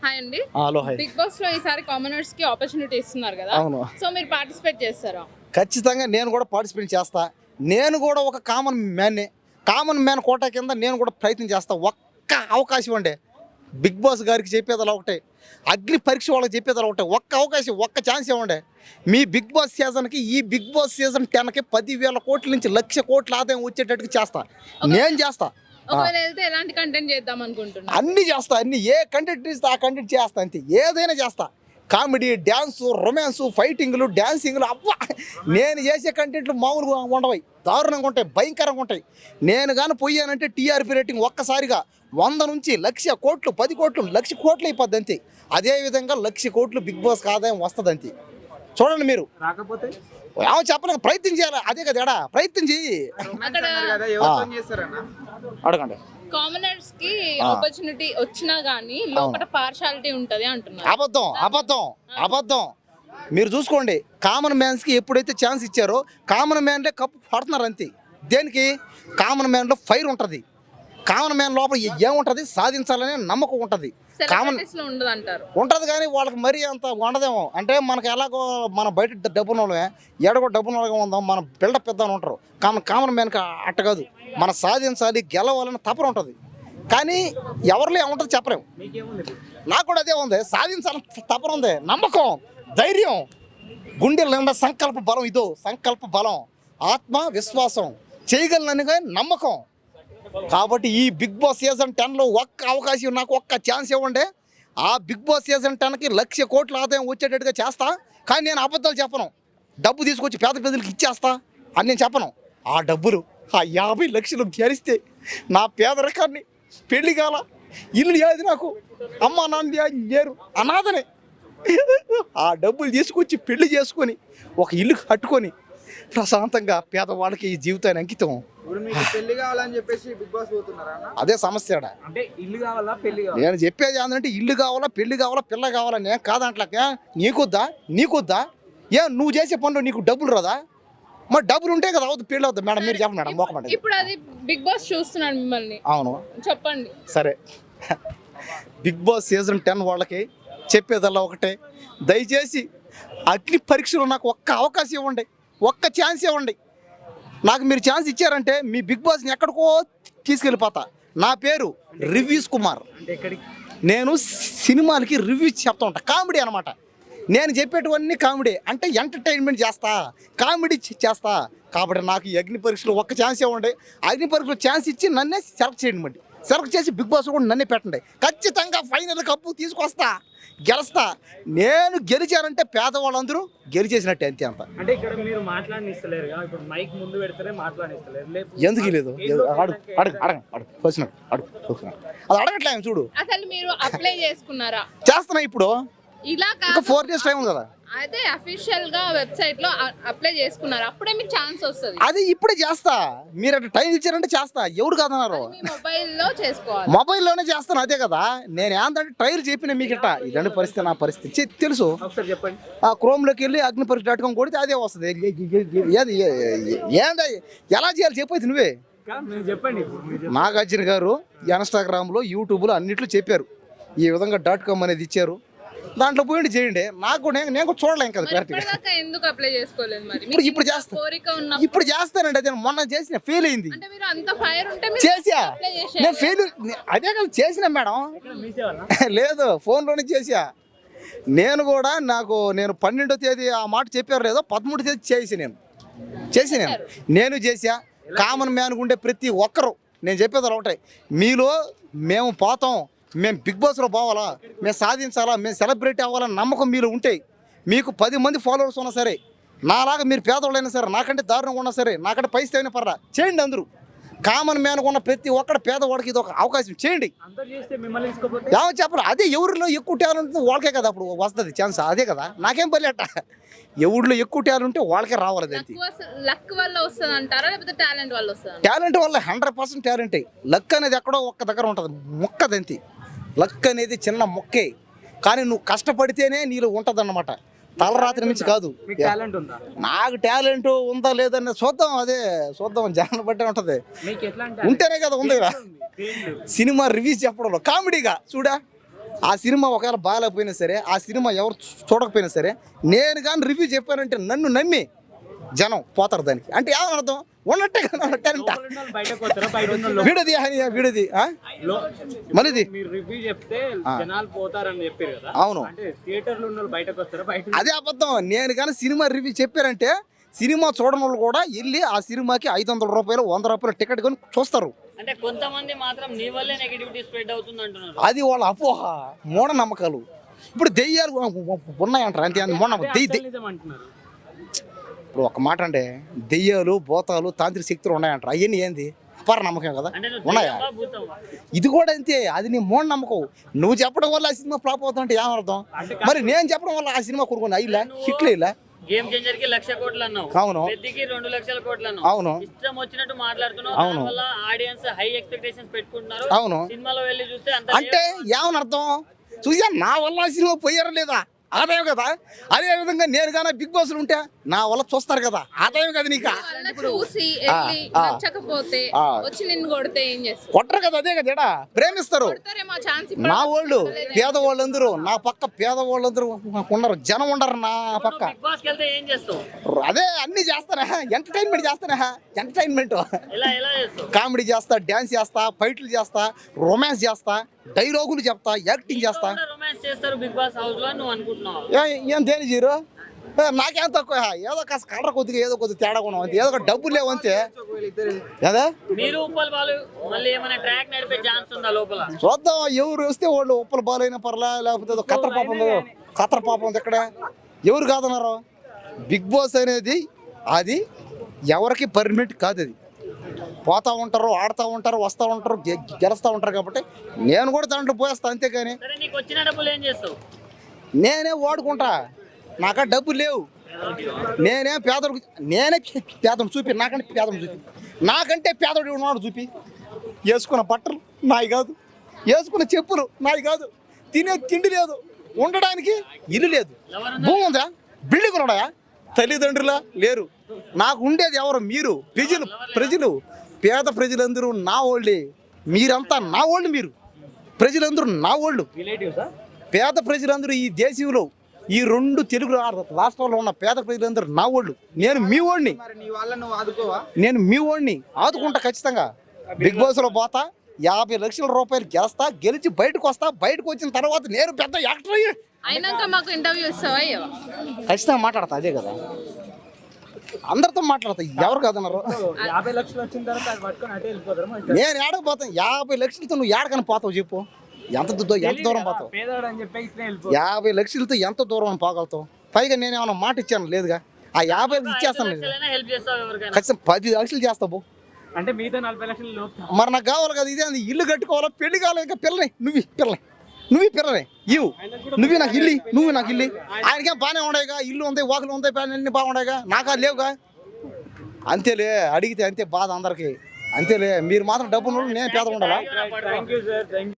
Hi అండి. Hello hi. Big boss లో ఈసారి కామనర్స్ కి ఆపర్చునిటీ ఇస్తున్నారు కదా, అవును. సో మీరు పార్టిసిపేట్ చేస్తారా? ఖచ్చితంగా నేను కూడా పార్టిసిపేట్ చేస్తా. నేను కూడా ఒక కామన్ మ్యాన్ కోటా కింద నేను కూడా ప్రయత్నం చేస్తా. ఒక్క అవకాశం అండి బిగ్ బాస్ గారికి చెప్పేది ఒకటే, అగ్ని పరీక్ష వాళ్ళకి చెప్పేది ఒకటే, ఒక్క అవకాశం, ఒక్క ఛాన్స్ ఇవ్వండి. మీ బిగ్ బాస్ సీజన్కి, ఈ బిగ్ బాస్ సీజన్ 10కి 10,000 కోట్ల నుంచి 1,00,000 కోట్ల ఆదాయం వచ్చేటట్టుగా చేస్తా. నేను చేస్తా. ఒకవేళ వెళ్తే ఎలాంటి కంటెంట్ చేద్దాం అనుకుంటున్నా? అన్నీ చేస్తా. అన్ని ఏ కంటెంట్ ఇస్తే ఆ కంటెంట్ చేస్తా. అంతే, ఏదైనా చేస్తా. కామెడీ, డ్యాన్సు, రొమాన్సు, ఫైటింగ్లు, డ్యాన్సింగ్లు, అవ్వా నేను చేసే కంటెంట్లు మామూలుగా ఉండవు, దారుణంగా ఉంటాయి, భయంకరంగా ఉంటాయి. నేను కానీ పోయానంటే టీఆర్పీ రేటింగ్ ఒక్కసారిగా 100 నుంచి 1,00,000 కోట్లు, 10 కోట్లు, 1,00,000 కోట్లు అయిపోద్ది అంతే. అదేవిధంగా 1,00,000 కోట్లు బిగ్ బాస్కి ఆదాయం వస్తుంది అంతే. చూడండి మీరు. రాకపోతే ఏమో చెప్పలేదు, ప్రయత్నం చేయాలి. అదే కదా ఎడా, ప్రయత్నం చెయ్యి. అడగండి. కామనర్స్ కి ఆపర్చునిటీ వచ్చినా గానీ లోపల పార్షాలిటీ ఉంటది అంటున్నారు. అబద్ధం. మీరు చూసుకోండి, కామన్ మ్యాన్స్కి ఎప్పుడైతే ఛాన్స్ ఇచ్చారో కామన్ మ్యాన్లే కప్పు పడుతున్నారు అంతే. దేనికి? కామన్ మ్యాన్లో ఫైర్ ఉంటుంది. కామన్ మ్యాన్ లోపల ఏముంటుంది? సాధించాలనే నమ్మకం ఉంటుంది. కామన్ ఉంటుంది కానీ వాళ్ళకి మరీ అంత ఉండదేమో. అంటే మనకు ఎలాగో మన బయట డబ్బున వాళ్ళమే, ఎడగో డబ్బున వాళ్ళగా ఉందాం, మన బిల్డప్ పెద్ద ఉంటారు. కామన్ మ్యాన్కి అట్ట కాదు, మన సాధించాలి, గెలవాలని తపన ఉంటుంది. కానీ ఎవరిలో ఏముంటుంది చెప్పలేము. నాకు కూడా అదే ఉంది, సాధించాలని తపన ఉంది, నమ్మకం, ధైర్యం, గుండెల నిండా సంకల్ప బలం. ఇదో సంకల్ప బలం, ఆత్మ విశ్వాసం, చేయగలనని నమ్మకం. కాబట్టి ఈ బిగ్ బాస్ సీజన్ 10లో ఒక్క అవకాశం, నాకు ఒక్క ఛాన్స్ ఇవ్వండి. ఆ బిగ్ బాస్ సీజన్ 10కి 1,00,000 కోట్ల ఆదాయం వచ్చేటట్టుగా చేస్తా. కానీ నేను అబద్ధాలు చెప్పను. డబ్బు తీసుకొచ్చి పేద ప్రజలకు ఇచ్చేస్తా అని నేను చెప్పను. ఆ డబ్బులు, ఆ 50 లక్షలు గెలిస్తే నా పేదరికాన్ని, పెళ్లి కాల, ఇల్లు లేదు నాకు, అమ్మ నాన్న లేరు, అనాథనే. ఆ డబ్బులు తీసుకొచ్చి పెళ్లి చేసుకొని ఒక ఇల్లు కట్టుకొని ప్రశాంతంగా పేదవాళ్ళకి ఈ జీవితాన్ని అంకితం. అదే సమస్య. నేను చెప్పేది ఏంటంటే ఇల్లు కావాలా, పెళ్లి కావాలా, పిల్ల కావాలా, నేను కాదంట్లకే. నీకొద్దా నువ్వు చేసే పనులు నీకు డబ్బులు రాదా? మరి డబ్బులు ఉంటే కదా అవుతుంది, పెళ్ళి అవుతుంది. మేడం మీరు చెప్పండి మేడం, మోకమండి. ఇప్పుడు అది బిగ్ బాస్ చూస్తున్నాడు మిమ్మల్ని. అవును, చెప్పండి. సరే, బిగ్ బాస్ సీజన్ 10 వాళ్ళకి చెప్పేదల్లా ఒకటే, దయచేసి అగ్ని పరీక్షలో నాకు ఒక్క అవకాశం ఇవ్వండి, ఒక్క ఛాన్స్ ఇవ్వండి. నాకు మీరు ఛాన్స్ ఇచ్చారంటే మీ బిగ్ బాస్ని ఎక్కడికో తీసుకెళ్ళిపోతా. నా పేరు రివ్యూస్ కుమార్. నేను సినిమాలకి రివ్యూస్ చెప్తా ఉంటా, కామెడీ అనమాట. నేను చెప్పేటివన్నీ కామెడీ, అంటే ఎంటర్టైన్మెంట్ చేస్తా, కామెడీ చేస్తా. కాబట్టి నాకు ఈ అగ్ని పరీక్షలో ఒక్క ఛాన్స్ ఇవ్వండి. అగ్ని పరీక్షలో ఛాన్స్ ఇచ్చి నన్నే సెలెక్ట్ చేయండి. సెలెక్ట్ చేసి బిగ్ బాస్ కూడా నన్నే పెట్టండి. ఖచ్చితంగా ఫైనల్ కప్పు తీసుకొస్తా, గెలుస్తా. నేను గెలిచానంటే పేదవాళ్ళందరూ గెలిచేసినట్టే, అంతే. అంత అంటే ఇక్కడ మీరు మాట్లాడనిస్తలేరు, ఇప్పుడు మైక్ ముందు పెడితేనే మాట్లాడనిస్తలేరు. ఎందుకు లేదు? అది అడగట్లే, చూడు. అసలు మీరు అప్లై చేసుకున్నారా? చేస్తున్నా ఇప్పుడు. ఇలా 4 days టైం ఉంది కదా. అదే అఫీషియల్ గా వెబ్సైట్ లో అప్లై చేసుకున్నారు, అప్పుడే మీకు ఛాన్స్ వస్తుంది. అది ఇప్పుడే చేస్తా. మీరు అట్లా టైం ఇచ్చారంటే చేస్తా. ఎవరు కాదన్నారు? మొబైల్లో చేసుకోవాలి, మొబైల్లోనే చేస్తాను. అదే కదా, నేను ఏంటంటే ట్రైల్ చెప్పిన మీకు ఇట్లా ఇదండి పరిస్థితి, నా పరిస్థితి తెలుసు. చెప్పండి. ఆ క్రోమ్లోకి వెళ్ళి అగ్నిపరీక్ష.com కొడితే అదే వస్తుంది. ఏంది ఎలా చేయాలి చెప్పైతే నువ్వే చెప్పండి. నాగార్జున గారు ఇన్స్టాగ్రామ్లో, యూట్యూబ్లో అన్నిట్లో చెప్పారు, ఈ విధంగా .com అనేది ఇచ్చారు, దాంట్లో పోయి చేయండి. నాకు నేను చూడలేం కదా కరెక్ట్గా. ఎందుకు అప్లై చేసుకోలేదు మరి? ఇప్పుడు చేస్తా, ఇప్పుడు చేస్తానండి. అదే మొన్న చేసిన, ఫెయిల్ అయింది. చేసా నేను, ఫెయిల్. అదే కదా చేసిన మేడం. లేదు, ఫోన్లోనే చేసా. నేను కూడా నేను 12వ తేదీ ఆ మాట చెప్పారు లేదో, 13వ తేదీ నేను చేసా. కామన్ మ్యాన్ ఉండే ప్రతి ఒక్కరు నేను చెప్పేది ఒకటే, మీలో మేము పోతాం, మేము బిగ్ బాస్లో పోవాలా, మేము సాధించాలా, మేము సెలబ్రిటీ అవ్వాలని నమ్మకం మీలో ఉంటే, మీకు 10 మంది ఫాలోవర్స్ ఉన్నా సరే, నాలాగా మీరు పేదవాళ్ళైనా సరే, నాకంటే దారుణంగా ఉన్నా సరే, నాకంటే పైసలు అయినా పర్రా, చేయండి. అందరూ కామన్ మ్యాన్ ఉన్న ప్రతి ఒక్కడు పేదవాడికి ఇది ఒక అవకాశం చేయండి. ఏమో చెప్పరు. అదే ఎవరిలో ఎక్కువ టాలెంట్ వాళ్ళకే కదా అప్పుడు వస్తుంది ఛాన్స్. అదే కదా, నాకేం పర్లేట. ఎవరిలో ఎక్కువ టాలెంట్ ఉంటే వాళ్ళకే రావాలి. టాలెంట్ వల్ల 100% టాలెంటే. లక్ అనేది ఎక్కడో ఒక్క దగ్గర ఉంటుంది, మొక్కదంతి. లక్ అనేది చిన్న మొక్కే, కానీ నువ్వు కష్టపడితేనే నీలో ఉంటుంది అన్నమాట. తలరాత్రి నుంచి కాదు. నాకు టాలెంట్ ఉందా లేదని చూద్దాం, జనం బట్టే ఉంటది. ఉంటేనే కదా ఉంది. సినిమా రివ్యూస్ చెప్పడంలో కామెడీగా చూడా, ఆ సినిమా ఒకవేళ బాగాలేకపోయినా సరే, ఆ సినిమా ఎవరు చూడకపోయినా సరే, నేను కానీ రివ్యూ చెప్పానంటే నన్ను నమ్మి జనం పోతారు దానికి. అంటే ఏమర్థం ఉన్నట్టే కదా బయటకు వస్తారా? బయట ఉన్న వీడది వీడది మళ్ళీ మీరు రివ్యూ చెప్తే జనాలు పోతారని చెప్పారు కదా. అవును. అంటే థియేటర్లో ఉన్న బయటకు వస్తారా? బయట అదే అబద్ధం. నేను కానీ సినిమా రివ్యూ చెప్పారంటే సినిమా చూడడం వాళ్ళు కూడా వెళ్ళి ఆ సినిమాకి 500 రూపాయలు 100 రూపాయలు టికెట్ కొని చూస్తారు. అంటే కొంతమంది మాత్రం నీ వల్లే నెగటివిటీ స్ప్రెడ్ అవుతుంది అంటున్నారు. అది వాళ్ళ అపోహ, మూఢనమ్మకాలు. ఇప్పుడు దెయ్యాలు ఉన్నాయంటారు అంతే. నిజం అంటున్నారు. ఇప్పుడు ఒక మాట అంటే దెయ్యాలు, భూతాలు, తాంత్రిక శక్తులు ఉన్నాయంటారు. అవన్నీ ఏంది అపార నమ్మకం కదా, అంటే నువ్వు ఉన్నాయా? దెయ్యమా, భూతమా? ఇది కూడా అంతే. అది నీ మూఢనమ్మకం. నువ్వు చెప్పడం వల్ల ఆ సినిమా ఫ్లాప్ అవుతుంటే ఏమర్థం? మరి నేను చెప్పడం వల్ల ఆ సినిమా కొనుక్కొని అయిలా హిట్లు ఇలా. గేమ్ చేంజర్ కి 1,00,000 కోట్లు అన్నావు. అవును. పెద్దకి 2,00,000 కోట్లు అన్నావు. అవును. ఇష్టం వచ్చినట్టు మాట్లాడుతున్నావు. అవును. దానివల్ల ఆడియన్స్ హై ఎక్స్పెక్టేషన్స్ పెట్టుకుంటున్నారు. అవును. సినిమాలో వెళ్ళి చూస్తే అంత అంటే ఏమని అర్థం? చూసా నా వల్ల ఆ సినిమా పోయారా లేదా ఆదాయం కదా. అదే విధంగా నేను కానీ బిగ్ బాస్ ఉంటే నా వల్ల చూస్తారు కదా, ఆదాయం కదా నీకు. వాళ్ళ చూసి వెళ్ళి నచ్చకపోతే వచ్చి నిన్ను కొడితే ఏం చేస్తారు? కొట్టరు కదా, అదే కదా ఈడ. ప్రేమిస్తారు కొడతారేమో ఛాన్స్ నా వాళ్ళు. పేదవాళ్ళందరూ నా పక్క, పేదవాళ్ళందరూ ఉన్నారు, జనం ఉండరు నా పక్క. బిగ్ బాస్ కి వెళ్తే ఏం చేస్తావు? అదే అన్ని చేస్తానా, ఎంటర్టైన్మెంట్ చేస్తానా. ఎంటర్టైన్మెంట్ ఎలా చేస్తావు? కామెడీ చేస్తా, డ్యాన్స్ చేస్తా, ఫైట్లు చేస్తా, రొమాన్స్ చేస్తా, డైలాగులు చెప్తా, యాక్టింగ్ చేస్తా. రొమాన్స్ చేస్తారు బిగ్ బాస్ హౌస్ లో నువ్వు అనుకుంటున్నావు. ఏం దేని జీరో నాకేం తక్కువ. ఏదో కాస్త కలర్ కొద్దిగా ఏదో కొద్దిగా తేడా కొన్నాం అంతే. ఏదో ఒక డబ్బులు లేవు అంతే కదా. మీరు ఉప్పల్ బాలు మళ్ళీ ఏమైనా ట్రాక్ నడిపే ఛాన్స్ ఉందా లోపల? చూద్దాం, ఎవరు వస్తే వాళ్ళు ఉప్పల బాలైన పర్లా, లేకపోతే ఏదో కత్తర పాపం ఉంది ఇక్కడ. ఎవరు కాదన్నారు? బిగ్ బాస్ అనేది అది ఎవరికి పర్మనెంట్ కాదు. అది పోతా ఉంటారు, ఆడుతూ ఉంటారు, వస్తూ ఉంటారు, గెలుస్తూ ఉంటారు. కాబట్టి నేను కూడా దాంట్లో పోయేస్తా అంతేగాని. సరే, నీకు వచ్చిన డబ్బులు ఏం చేస్తావు? నేనే వాడుకుంటా, నాకా డబ్బులు లేవు. నేనే పేదడు చూపి, నాకంటే పేదడు చూపి, నాకంటే పేదడు ఉన్నాడు చూపి. వేసుకున్న బట్టలు నాయి కాదు, వేసుకున్న చెప్పులు నాయి కాదు, తినే తిండి లేదు, ఉండడానికి ఇల్లు లేదు, భూమి ఉందా, బిల్డింగ్ ఉన్నాయా, తల్లిదండ్రులా లేరు. నాకు ఉండేది ఎవరు? మీరు ప్రజలు పేద ప్రజలందరూ నా వాళ్ళే. మీరంతా నా వాళ్ళు. మీరు ప్రజలందరూ నా వాళ్ళు. రిలేటివ్సా? పేద ప్రజలందరూ ఈ దేశంలో, ఈ 2 తెలుగు రాష్ట్రాల్లో ఉన్న పేద ప్రజలందరూ నా వాళ్ళు. నేను మీ వాడిని. నేను మీ వాడిని ఆదుకుంటా ఖచ్చితంగా. బిగ్ బాస్లో పోతా, 50 లక్షల రూపాయలు గెలుస్తా, గెలిచి బయటకు వస్తా. బయటకు వచ్చిన తర్వాత నేను పెద్ద యాక్టర్ అయ్యి అయినాక మాకు ఇంటర్వ్యూ ఇస్తావా? ఖచ్చితంగా మాట్లాడతా. అదే కదా, అందరితో మాట్లాడతా. ఎవరు కాదన్నారు? 50 లక్షలు వచ్చిన తర్వాత అది పట్టుకొని అటే వెళ్ళిపోతారు. నేను ఏడకపోతాను. 50 లక్షలతో నువ్వు ఏడకని పోతావు చెప్పు? ఎంత దూరం పోతావు? పేదవాడు అని చెప్పి ఇట్లా వెళ్ళిపోతారు. 50 లక్షలతో ఎంత దూరం పోగలుగుతావు? పైగా నేను ఏమైనా మాట ఇచ్చాను లేదుగా. ఆ 50 ఇచ్చేస్తాను లేదు. హెల్ప్ చేస్తావు ఎవరికైనా? ఖచ్చితంగా 10 లక్షలు చేస్తావు. అంటే మీతో 40 లక్షలు లోపు మరి నాకు కావాలి కదా. ఇదే ఇల్లు కట్టుకోవాలా, పెళ్లి కావాలి, ఇంకా పిల్లని నువ్వు పిల్లనే ఇవ్వు. నువ్వు నాకు ఇల్లు. ఆయనకేం బాగానే ఉండేగా, ఇల్లు ఉంది, వాకులు ఉంది, అన్ని బాగుండేగా, నాకు అది లేవుగా. అంతేలే, అడిగితే అంతే బాధ అందరికి. అంతేలే, మీరు మాత్రం డబ్బులు నేను పేద ఉండాలా? Thank you sir.